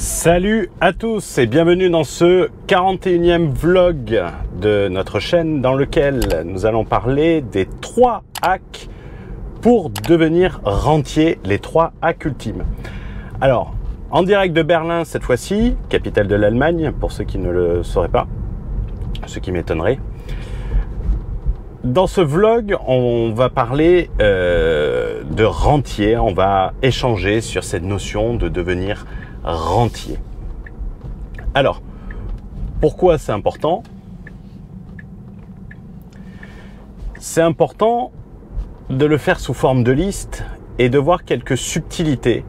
Salut à tous et bienvenue dans ce 41e vlog de notre chaîne dans lequel nous allons parler des 3 hacks pour devenir rentier, les 3 hacks ultimes. Alors, en direct de Berlin cette fois-ci, capitale de l'Allemagne, pour ceux qui ne le sauraient pas, ce qui m'étonnerait. Dans ce vlog, on va parler de rentier, on va échanger sur cette notion de devenir rentier. Alors, pourquoi c'est important? C'est important de le faire sous forme de liste et de voir quelques subtilités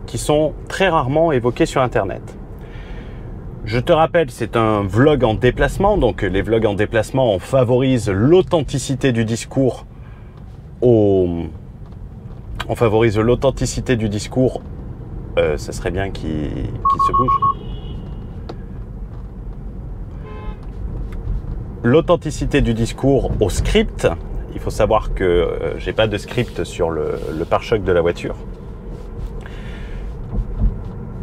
qui sont très rarement évoquées sur Internet. Je te rappelle, c'est un vlog en déplacement, donc les vlogs en déplacement, on favorise l'authenticité du discours on favorise l'authenticité du discours. Ça serait bien qu'il se bouge. L'authenticité du discours au script. Il faut savoir que j'ai pas de script sur le pare-choc de la voiture.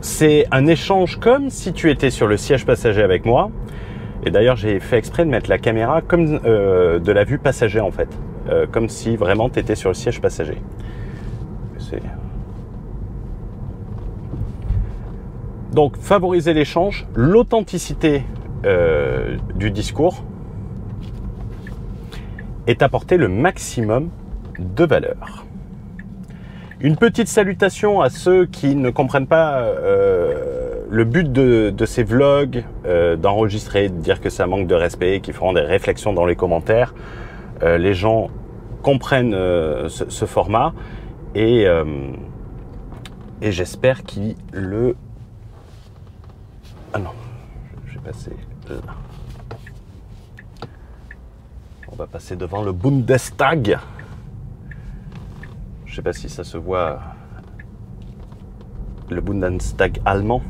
C'est un échange comme si tu étais sur le siège passager avec moi. Et d'ailleurs, j'ai fait exprès de mettre la caméra comme de la vue passager en fait. Comme si vraiment tu étais sur le siège passager. Donc, favoriser l'échange, l'authenticité du discours et apporter le maximum de valeur. Une petite salutation à ceux qui ne comprennent pas le but de ces vlogs, d'enregistrer, de dire que ça manque de respect, qu'ils feront des réflexions dans les commentaires. Les gens comprennent ce format et j'espère qu'ils le... Ah non, je vais passer là. On va passer devant le Bundestag. Je ne sais pas si ça se voit, le Bundestag allemand.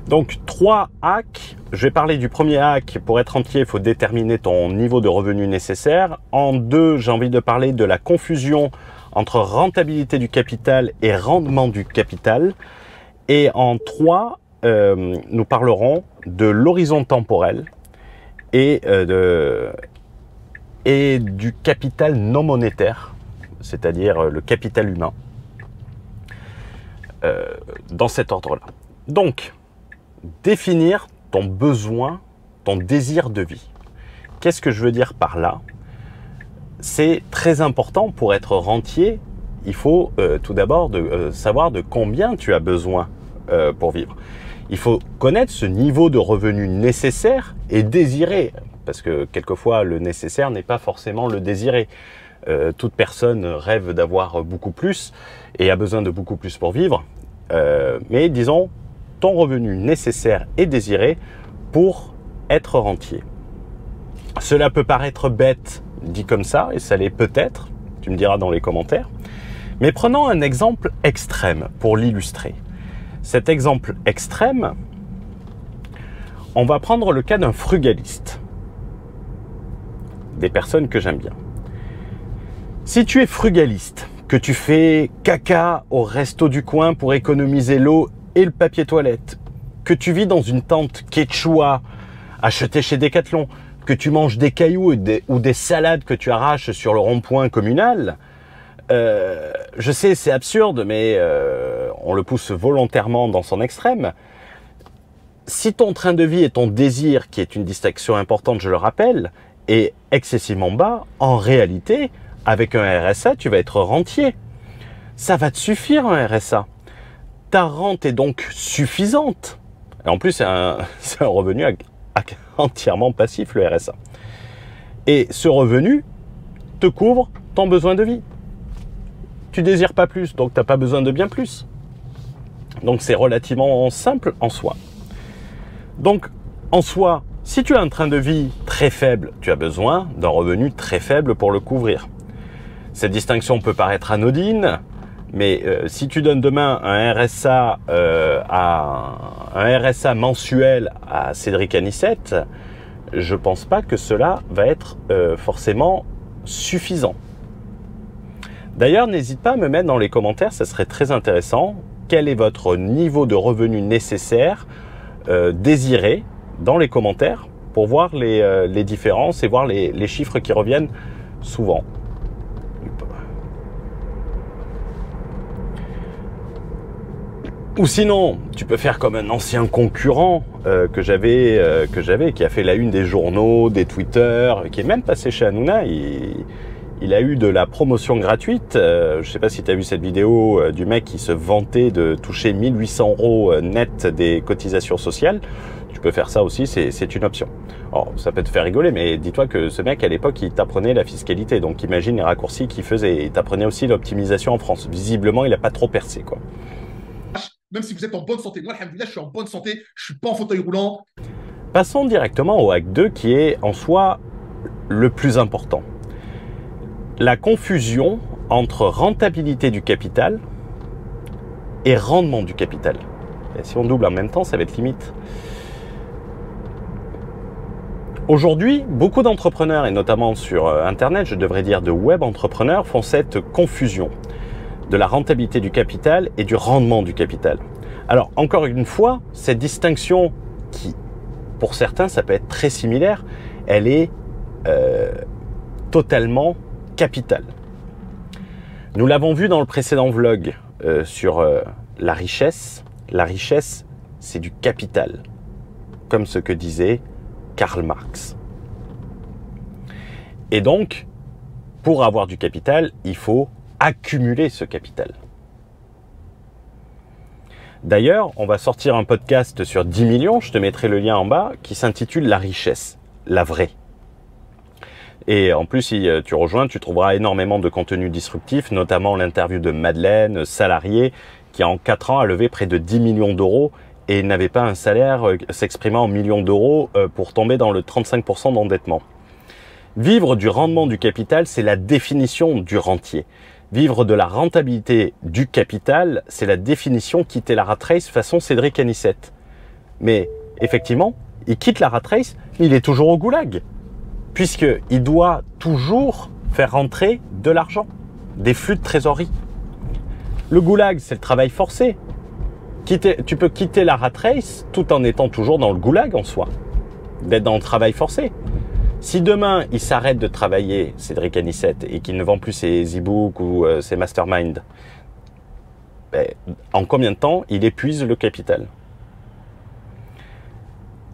Donc 3 hacks. Je vais parler du premier hack. Pour être rentier, il faut déterminer ton niveau de revenu nécessaire. En 2, j'ai envie de parler de la confusion entre rentabilité du capital et rendement du capital. Et en 3, nous parlerons de l'horizon temporel et du capital non monétaire, c'est-à-dire le capital humain, dans cet ordre-là. Donc, définir ton besoin, ton désir de vie. Qu'est-ce que je veux dire par là? C'est très important pour être rentier. Il faut tout d'abord savoir de combien tu as besoin pour vivre. Il faut connaître ce niveau de revenu nécessaire et désiré, parce que quelquefois le nécessaire n'est pas forcément le désiré. Toute personne rêve d'avoir beaucoup plus et a besoin de beaucoup plus pour vivre, mais disons ton revenu nécessaire et désiré pour être rentier. Cela peut paraître bête dit comme ça, et ça l'est peut-être, tu me diras dans les commentaires, mais prenons un exemple extrême pour l'illustrer. Cet exemple extrême, on va prendre le cas d'un frugaliste, des personnes que j'aime bien. Si tu es frugaliste, que tu fais caca au resto du coin pour économiser l'eau et le papier toilette, que tu vis dans une tente quechua achetée chez Decathlon, que tu manges des cailloux ou des salades que tu arraches sur le rond-point communal, je sais, c'est absurde, mais on le pousse volontairement dans son extrême. Si ton train de vie et ton désir, qui est une distinction importante, je le rappelle, est excessivement bas, en réalité, avec un RSA, tu vas être rentier. Ça va te suffire, un RSA. Ta rente est donc suffisante. Et en plus, c'est un revenu entièrement passif, le RSA. Et ce revenu te couvre ton besoin de vie. Tu désires pas plus, donc tu n'as pas besoin de bien plus. Donc c'est relativement simple en soi. Donc en soi, si tu as un train de vie très faible, tu as besoin d'un revenu très faible pour le couvrir. Cette distinction peut paraître anodine, mais si tu donnes demain un RSA, un RSA mensuel à Cédric Anissette, je pense pas que cela va être forcément suffisant. D'ailleurs, n'hésite pas à me mettre dans les commentaires, ça serait très intéressant. quel est votre niveau de revenu nécessaire, désiré, dans les commentaires, pour voir les différences et voir les chiffres qui reviennent souvent. Ou sinon, tu peux faire comme un ancien concurrent que j'avais, qui a fait la une des journaux, des Twitter, qui est même passé chez Hanouna. Il a eu de la promotion gratuite. Je ne sais pas si tu as vu cette vidéo du mec qui se vantait de toucher 1800 € net des cotisations sociales. Tu peux faire ça aussi, c'est une option. Alors, ça peut te faire rigoler, mais dis-toi que ce mec, à l'époque, il t'apprenait la fiscalité. Donc, imagine les raccourcis qu'il faisait. Il t'apprenait aussi l'optimisation en France. Visiblement, il n'a pas trop percé, quoi. Même si vous êtes en bonne santé. Moi, alhamdoulilah, je suis en bonne santé, je suis pas en fauteuil roulant. Passons directement au hack 2 qui est en soi le plus important. La confusion entre rentabilité du capital et rendement du capital. Et si on double en même temps, ça va être limite. Aujourd'hui, beaucoup d'entrepreneurs, et notamment sur Internet, je devrais dire de web entrepreneurs, font cette confusion de la rentabilité du capital et du rendement du capital. Alors, encore une fois, cette distinction qui, pour certains, ça peut être très similaire, elle est totalement capitale. Nous l'avons vu dans le précédent vlog sur la richesse. La richesse, c'est du capital, comme ce que disait Karl Marx. Et donc, pour avoir du capital, il faut accumuler ce capital. D'ailleurs, on va sortir un podcast sur 10 millions, je te mettrai le lien en bas, qui s'intitule La richesse, la vraie. Et en plus, si tu rejoins, tu trouveras énormément de contenu disruptif, notamment l'interview de Madeleine, salariée, qui en 4 ans a levé près de 10 millions d'euros et n'avait pas un salaire s'exprimant en millions d'euros pour tomber dans le 35% d'endettement. Vivre du rendement du capital, c'est la définition du rentier. Vivre de la rentabilité du capital, c'est la définition quitter la rat race façon Cédric Anissette. Mais effectivement, il quitte la rat race, mais il est toujours au goulag. Puisqu'il doit toujours faire rentrer de l'argent, des flux de trésorerie. Le goulag, c'est le travail forcé. Tu peux quitter la rat race tout en étant toujours dans le goulag en soi, d'être dans le travail forcé. Si demain, il s'arrête de travailler, Cédric Anissette, et qu'il ne vend plus ses e-books ou ses masterminds, ben, en combien de temps il épuise le capital?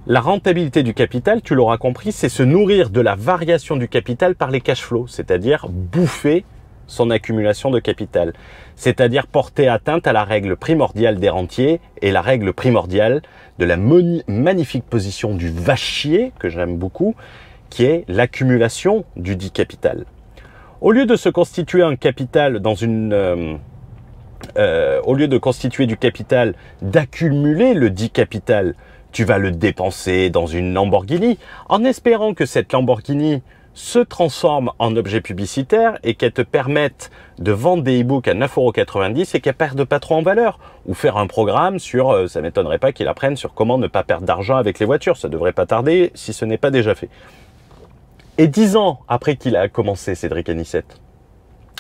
La rentabilité du capital, tu l'auras compris, c'est se nourrir de la variation du capital par les cash flows, c'est-à-dire bouffer son accumulation de capital, c'est-à-dire porter atteinte à la règle primordiale des rentiers et la règle primordiale de la magnifique position du vachier, que j'aime beaucoup, qui est l'accumulation du dit capital. Au lieu de se constituer un capital dans une... au lieu de constituer du capital, d'accumuler le dit capital, tu vas le dépenser dans une Lamborghini en espérant que cette Lamborghini se transforme en objet publicitaire et qu'elle te permette de vendre des e-books à 9,90 € et qu'elle ne perde pas trop en valeur. Ou faire un programme sur, ça ne m'étonnerait pas qu'il apprenne sur comment ne pas perdre d'argent avec les voitures. Ça ne devrait pas tarder si ce n'est pas déjà fait. Et 10 ans après qu'il a commencé, Cédric Anissette,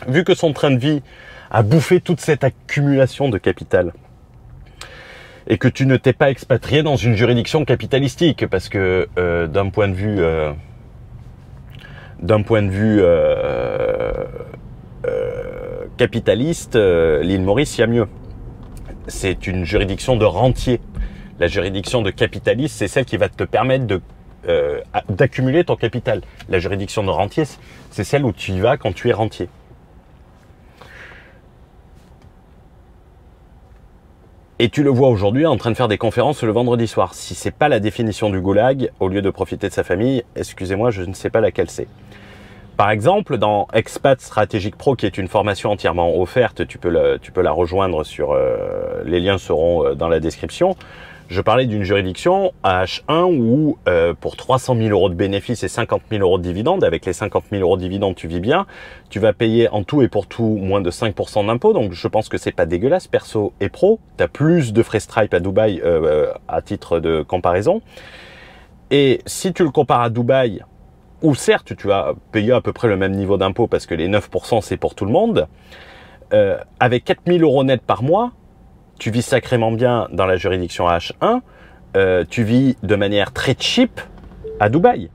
vu que son train de vie a bouffé toute cette accumulation de capital, et que tu ne t'es pas expatrié dans une juridiction capitalistique, parce que d'un point de vue capitaliste, l'île Maurice, il y a mieux. C'est une juridiction de rentier. La juridiction de capitaliste, c'est celle qui va te permettre d'accumuler ton capital. La juridiction de rentier, c'est celle où tu y vas quand tu es rentier. Et tu le vois aujourd'hui en train de faire des conférences le vendredi soir. Si c'est pas la définition du goulag, au lieu de profiter de sa famille, excusez-moi, je ne sais pas laquelle c'est. Par exemple, dans Expat Stratégique Pro, qui est une formation entièrement offerte, tu peux la rejoindre sur... les liens seront dans la description. Je parlais d'une juridiction à H1 où pour 300 000 € de bénéfices et 50 000 € de dividendes, avec les 50 000 € de dividendes, tu vis bien. Tu vas payer en tout et pour tout moins de 5% d'impôts. Donc je pense que c'est pas dégueulasse, perso et pro. Tu as plus de frais Stripe à Dubaï à titre de comparaison. Et si tu le compares à Dubaï, où certes tu vas payer à peu près le même niveau d'impôt parce que les 9% c'est pour tout le monde, avec 4 000 € net par mois, tu vis sacrément bien dans la juridiction H1, tu vis de manière très cheap à Dubaï.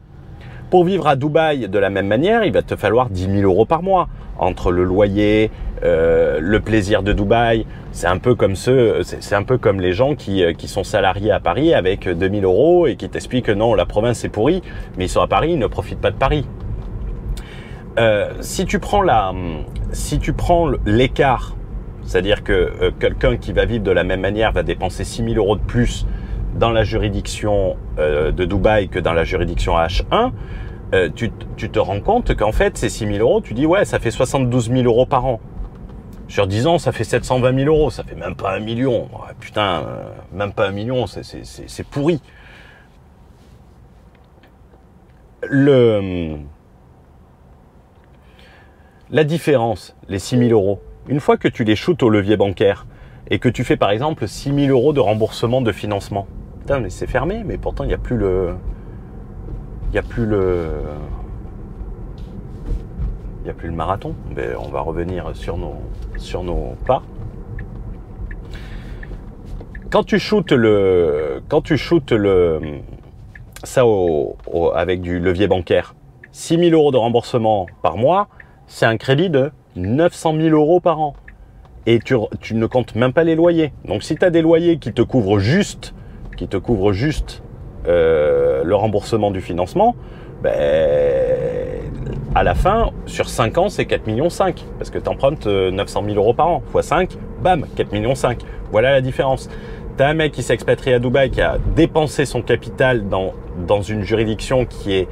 Pour vivre à Dubaï de la même manière, il va te falloir 10 000 euros par mois. Entre le loyer, le plaisir de Dubaï, c'est un peu comme c'est un peu comme les gens qui sont salariés à Paris avec 2 000 euros et qui t'expliquent que non, la province est pourrie, mais ils sont à Paris, ils ne profitent pas de Paris. Si tu prends l'écart, c'est-à-dire que quelqu'un qui va vivre de la même manière va dépenser 6 000 euros de plus dans la juridiction de Dubaï que dans la juridiction H1, tu te rends compte qu'en fait, ces 6 000 euros, tu dis, ouais, ça fait 72 000 euros par an. Sur 10 ans, ça fait 720 000 euros, ça fait même pas 1 million. Ouais, putain, même pas 1 million, c'est pourri. La différence, les 6 000 euros, une fois que tu les shootes au levier bancaire et que tu fais par exemple 6 000 euros de remboursement de financement, putain, mais c'est fermé, mais pourtant il n'y a plus le... Il n'y a plus le marathon. Mais on va revenir sur nos pas. Quand tu shootes ça avec du levier bancaire, 6 000 euros de remboursement par mois, c'est un crédit de 900 000 euros par an. Et tu ne comptes même pas les loyers. Donc si tu as des loyers qui te couvrent juste le remboursement du financement, à la fin, sur 5 ans, c'est 4,5 millions. Parce que tu empruntes 900 000 euros par an. X 5, bam, 4,5 millions. Voilà la différence. Tu as un mec qui s'est expatrié à Dubaï, qui a dépensé son capital dans une juridiction qui est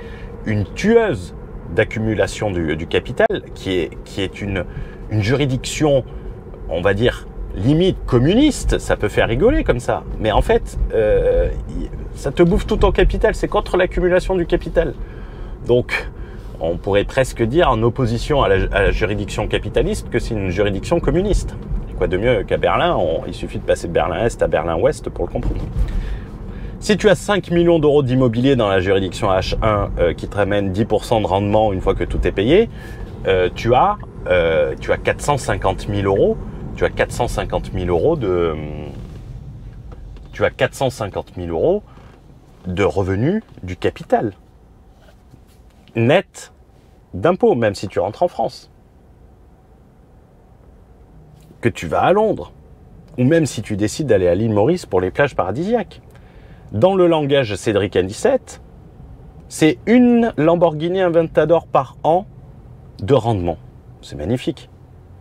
une tueuse d'accumulation du capital, qui est une juridiction, on va dire, limite communiste. Ça peut faire rigoler comme ça. Mais en fait, ça te bouffe tout ton capital. C'est contre l'accumulation du capital. Donc, on pourrait presque dire en opposition à la juridiction capitaliste que c'est une juridiction communiste. Et quoi de mieux qu'à Berlin, il suffit de passer de Berlin-Est à Berlin-Ouest pour le comprendre. Si tu as 5 millions d'euros d'immobilier dans la juridiction H1 qui te ramène 10% de rendement une fois que tout est payé, tu as 450 000 euros. Tu as 450 000 euros de revenus du capital net d'impôts, même si tu rentres en France, que tu vas à Londres, ou même si tu décides d'aller à l'île Maurice pour les plages paradisiaques. Dans le langage Cédric N17, c'est une Lamborghini Aventador par an de rendement. C'est magnifique.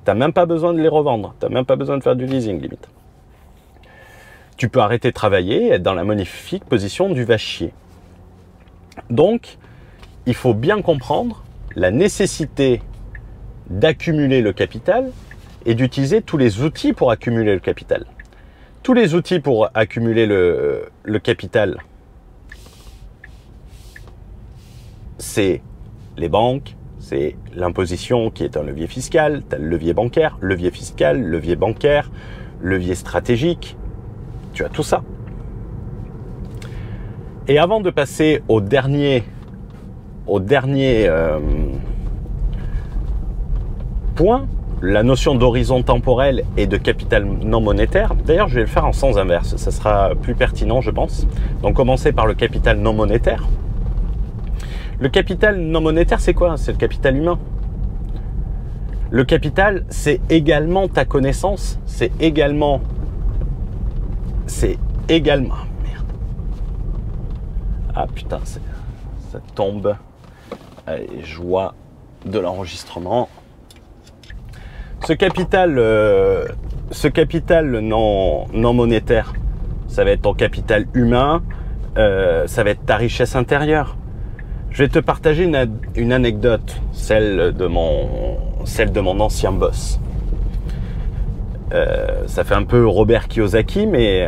Tu n'as même pas besoin de les revendre. Tu n'as même pas besoin de faire du leasing, limite. Tu peux arrêter de travailler et être dans la magnifique position du va chier. Donc, il faut bien comprendre la nécessité d'accumuler le capital et d'utiliser tous les outils pour accumuler le capital. Tous les outils pour accumuler le capital, c'est les banques, c'est l'imposition qui est un levier fiscal, tu as le levier bancaire, levier fiscal, levier bancaire, levier stratégique, tu as tout ça. Et avant de passer au dernier point, la notion d'horizon temporel et de capital non monétaire. D'ailleurs, je vais le faire en sens inverse, ça sera plus pertinent, je pense. Donc, commencer par le capital non monétaire. Le capital non monétaire, c'est quoi? C'est le capital humain. Le capital, c'est également ta connaissance, c'est également... Merde. Ah putain, ça tombe. Allez, joie de l'enregistrement. Ce capital non monétaire, ça va être ton capital humain, ça va être ta richesse intérieure. Je vais te partager une anecdote, celle de mon ancien boss. Ça fait un peu Robert Kiyosaki, mais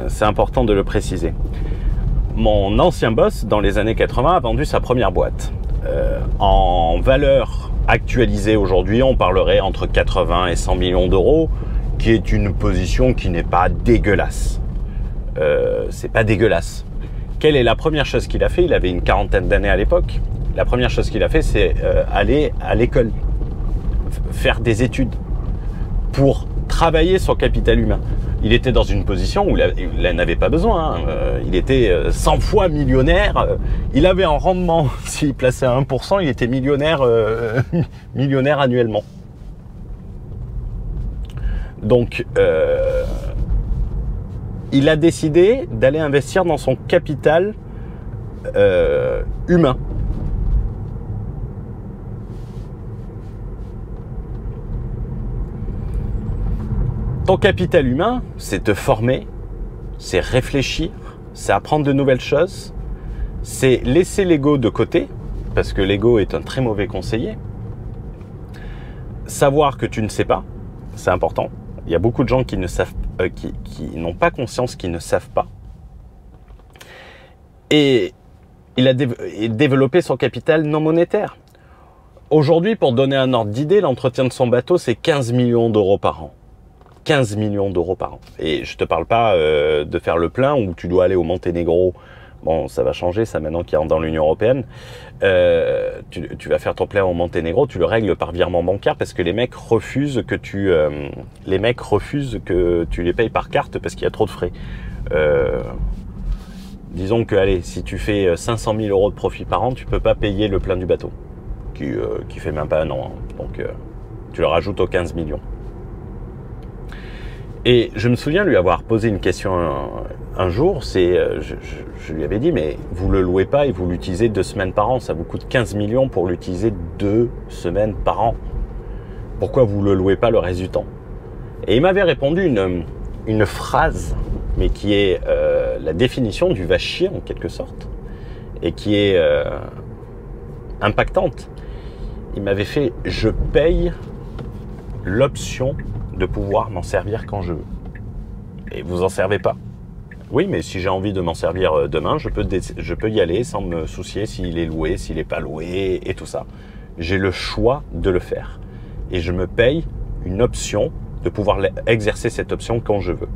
c'est important de le préciser. Mon ancien boss, dans les années 80, a vendu sa première boîte. En valeur actualisée aujourd'hui, on parlerait entre 80 et 100 millions d'euros, qui est une position qui n'est pas dégueulasse. C'est pas dégueulasse. Quelle est la première chose qu'il a fait? Il avait une quarantaine d'années à l'époque. La première chose qu'il a fait, c'est aller à l'école, faire des études pour travailler son capital humain. Il était dans une position où il n'avait pas besoin. Hein. Il était 100 fois millionnaire. Il avait un rendement, s'il plaçait à 1%, il était millionnaire, millionnaire annuellement. Donc, il a décidé d'aller investir dans son capital humain. Ton capital humain, c'est te former, c'est réfléchir, c'est apprendre de nouvelles choses, c'est laisser l'ego de côté, parce que l'ego est un très mauvais conseiller. Savoir que tu ne sais pas, c'est important. Il y a beaucoup de gens qui ne savent, qui n'ont pas conscience, qui ne savent pas. Et il a développé son capital non monétaire. Aujourd'hui, pour donner un ordre d'idée, l'entretien de son bateau, c'est 15 millions d'euros par an. 15 millions d'euros par an. Et je te parle pas de faire le plein où tu dois aller au Monténégro. Bon, ça va changer, ça maintenant qu'il rentre dans l'Union Européenne. Tu vas faire ton plein au Monténégro, tu le règles par virement bancaire parce que les mecs refusent que tu les payes par carte parce qu'il y a trop de frais. Disons que, allez, si tu fais 500 000 euros de profit par an, tu peux pas payer le plein du bateau, qui fait même pas un an. Hein. Donc, tu le rajoutes aux 15 millions. Et je me souviens lui avoir posé une question un jour, je lui avais dit, mais vous le louez pas et vous l'utilisez 2 semaines par an, ça vous coûte 15 millions pour l'utiliser 2 semaines par an. Pourquoi vous le louez pas le reste du temps? Et il m'avait répondu une phrase, mais qui est la définition du va chier en quelque sorte, et qui est impactante. Il m'avait fait, je paye l'option de pouvoir m'en servir quand je veux. Et vous en servez pas. Oui, mais si j'ai envie de m'en servir demain, je peux y aller sans me soucier s'il est loué, s'il n'est pas loué et tout ça. J'ai le choix de le faire. Et je me paye une option de pouvoir exercer cette option quand je veux.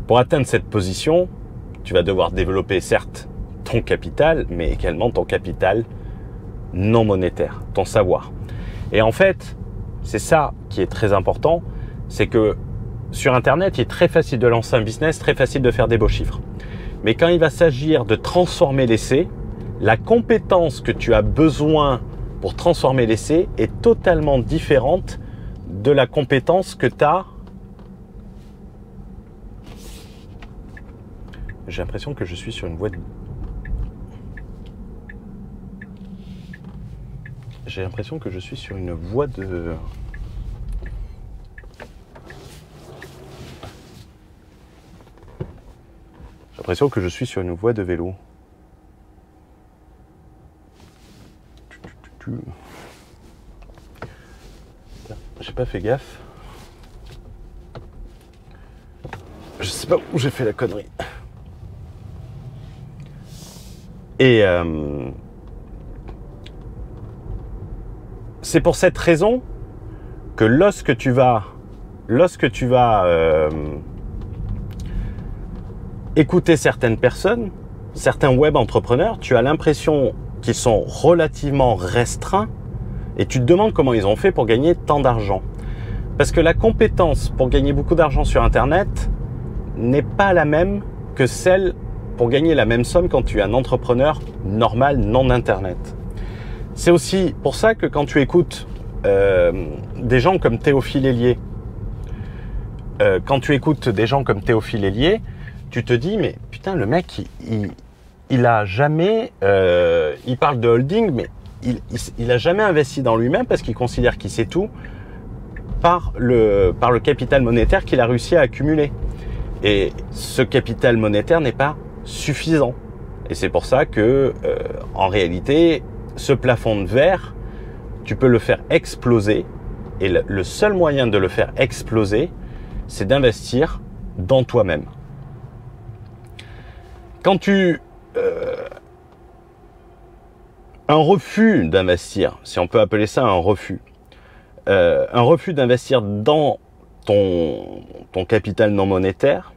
Pour atteindre cette position, tu vas devoir développer certes ton capital, mais également ton capital non monétaire, ton savoir. Et en fait, c'est ça qui est très important, c'est que sur Internet, il est très facile de lancer un business, très facile de faire des beaux chiffres. Mais quand il va s'agir de transformer l'essai, la compétence que tu as besoin pour transformer l'essai est totalement différente de la compétence que tu as. J'ai l'impression que je suis sur une voie de... J'ai l'impression que je suis sur une voie de... J'ai l'impression que je suis sur une voie de vélo. J'ai pas fait gaffe. Je sais pas où j'ai fait la connerie. Et c'est pour cette raison que lorsque tu vas écouter certaines personnes, certains web entrepreneurs, tu as l'impression qu'ils sont relativement restreints et tu te demandes comment ils ont fait pour gagner tant d'argent. Parce que la compétence pour gagner beaucoup d'argent sur Internet n'est pas la même que celle pour gagner la même somme quand tu es un entrepreneur normal, non Internet. C'est aussi pour ça que quand tu écoutes des gens comme Théophile Hélier, tu te dis, mais putain, le mec, il a jamais, il parle de holding, mais il a jamais investi dans lui-même parce qu'il considère qu'il sait tout par le capital monétaire qu'il a réussi à accumuler. Et ce capital monétaire n'est pas suffisant. Et c'est pour ça que, en réalité, ce plafond de verre, tu peux le faire exploser. Et le seul moyen de le faire exploser, c'est d'investir dans toi-même. Quand un refus d'investir, si on peut appeler ça un refus d'investir dans ton capital non monétaire,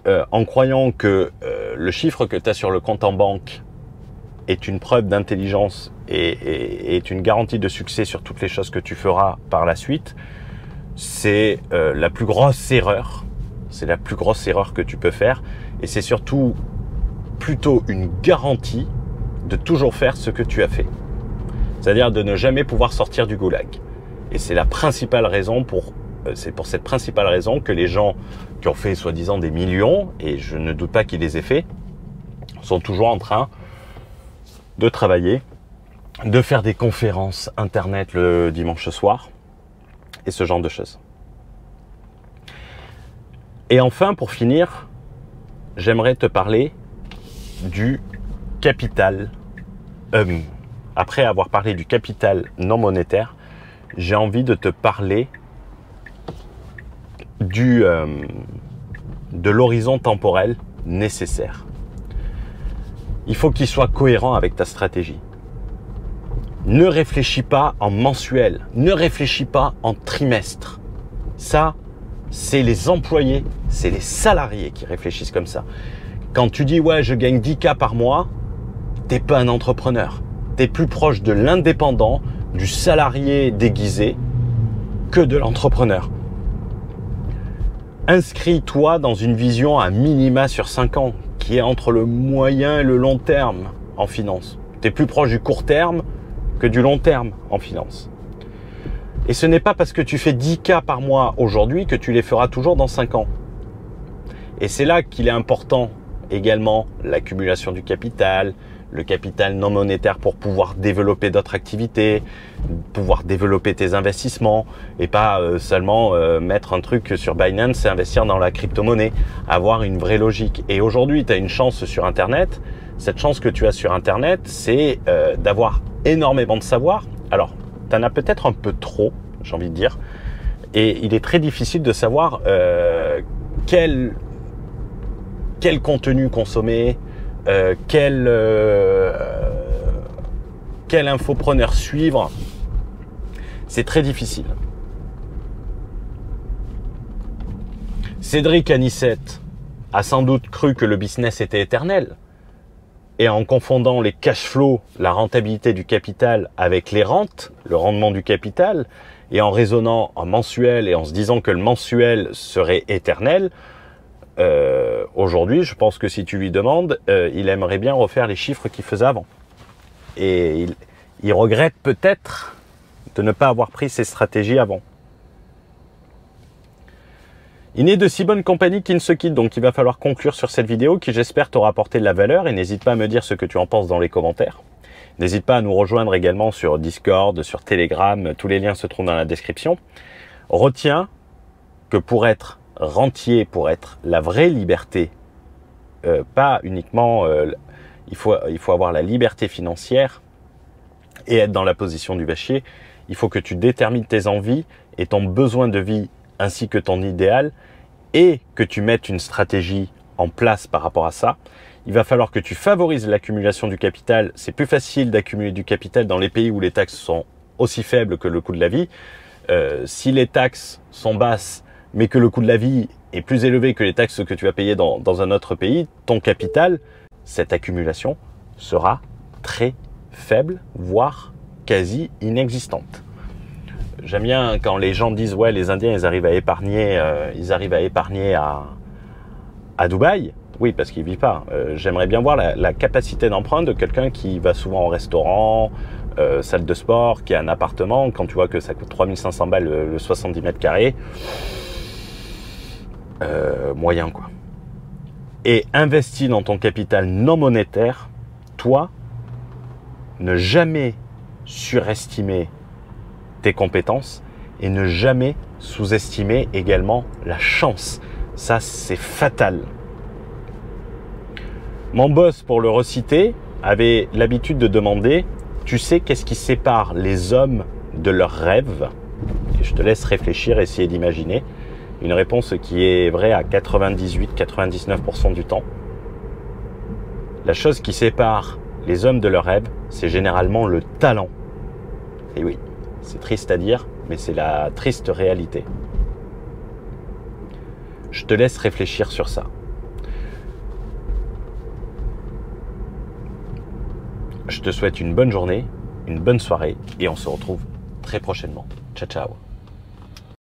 en croyant que le chiffre que tu as sur le compte en banque est une preuve d'intelligence et est une garantie de succès sur toutes les choses que tu feras par la suite, c'est la plus grosse erreur. C'est la plus grosse erreur que tu peux faire. Et c'est surtout plutôt une garantie de toujours faire ce que tu as fait. C'est-à-dire de ne jamais pouvoir sortir du goulag. Et c'est la principale raison c'est pour cette principale raison que les gens qui ont fait soi-disant des millions, et je ne doute pas qu'ils les aient fait, sont toujours en train de travailler, de faire des conférences internet le dimanche soir et ce genre de choses. Et enfin, pour finir, j'aimerais te parler du capital. Après avoir parlé du capital non monétaire, j'ai envie de te parler de l'horizon temporel nécessaire. Il faut qu'il soit cohérent avec ta stratégie. Ne réfléchis pas en mensuel, ne réfléchis pas en trimestre. Ça, c'est les employés, c'est les salariés qui réfléchissent comme ça. Quand tu dis « ouais, je gagne 10K par mois », t'es pas un entrepreneur. T'es plus proche de l'indépendant, du salarié déguisé que de l'entrepreneur. Inscris-toi dans une vision à minima sur 5 ans, qui est entre le moyen et le long terme en finance. Tu es plus proche du court terme que du long terme en finance. Et ce n'est pas parce que tu fais 10K par mois aujourd'hui que tu les feras toujours dans 5 ans. Et c'est là qu'il est important également l'accumulation du capital, le capital non monétaire pour pouvoir développer d'autres activités, pouvoir développer tes investissements et pas seulement mettre un truc sur Binance et investir dans la crypto-monnaie, avoir une vraie logique. Et aujourd'hui, tu as une chance sur Internet. Cette chance que tu as sur Internet, c'est d'avoir énormément de savoir. Alors, tu en as peut-être un peu trop, j'ai envie de dire. Et il est très difficile de savoir quel contenu consommer, quel infopreneur suivre. C'est très difficile. Cédric Anissette a sans doute cru que le business était éternel. Et en confondant les cash flows, la rentabilité du capital avec les rentes, le rendement du capital, et en raisonnant en mensuel et en se disant que le mensuel serait éternel, aujourd'hui, je pense que si tu lui demandes, il aimerait bien refaire les chiffres qu'il faisait avant. Et il regrette peut-être de ne pas avoir pris ces stratégies avant. Il n'est de si bonne compagnie qui ne se quitte, donc il va falloir conclure sur cette vidéo qui, j'espère, t'aura apporté de la valeur. Et n'hésite pas à me dire ce que tu en penses dans les commentaires. N'hésite pas à nous rejoindre également sur Discord, sur Telegram, tous les liens se trouvent dans la description. Retiens que pour être rentier, pour être la vraie liberté, pas uniquement, il faut avoir la liberté financière et être dans la position du vachier. Il faut que tu détermines tes envies et ton besoin de vie ainsi que ton idéal et que tu mettes une stratégie en place par rapport à ça. Il va falloir que tu favorises l'accumulation du capital. C'est plus facile d'accumuler du capital dans les pays où les taxes sont aussi faibles que le coût de la vie. Si les taxes sont basses mais que le coût de la vie est plus élevé que les taxes que tu vas payer dans un autre pays, ton capital, cette accumulation sera très faible, voire quasi inexistante. J'aime bien quand les gens disent « ouais, les Indiens, ils arrivent à épargner à Dubaï ». Oui, parce qu'ils ne vivent pas. J'aimerais bien voir la capacité d'emprunt de quelqu'un qui va souvent au restaurant, salle de sport, qui a un appartement. Quand tu vois que ça coûte 3500 balles le 70 mètres carrés, moyen quoi. Et investis dans ton capital non monétaire. Toi, ne jamais surestimer tes compétences et ne jamais sous-estimer également la chance. Ça, c'est fatal. Mon boss, pour le reciter, avait l'habitude de demander « Tu sais qu'est-ce qui sépare les hommes de leurs rêves ?» Et je te laisse réfléchir, essayer d'imaginer. Une réponse qui est vraie à 98-99% du temps. La chose qui sépare les hommes de leurs rêves, c'est généralement le talent. Et oui, c'est triste à dire, mais c'est la triste réalité. Je te laisse réfléchir sur ça. Je te souhaite une bonne journée, une bonne soirée et on se retrouve très prochainement. Ciao, ciao.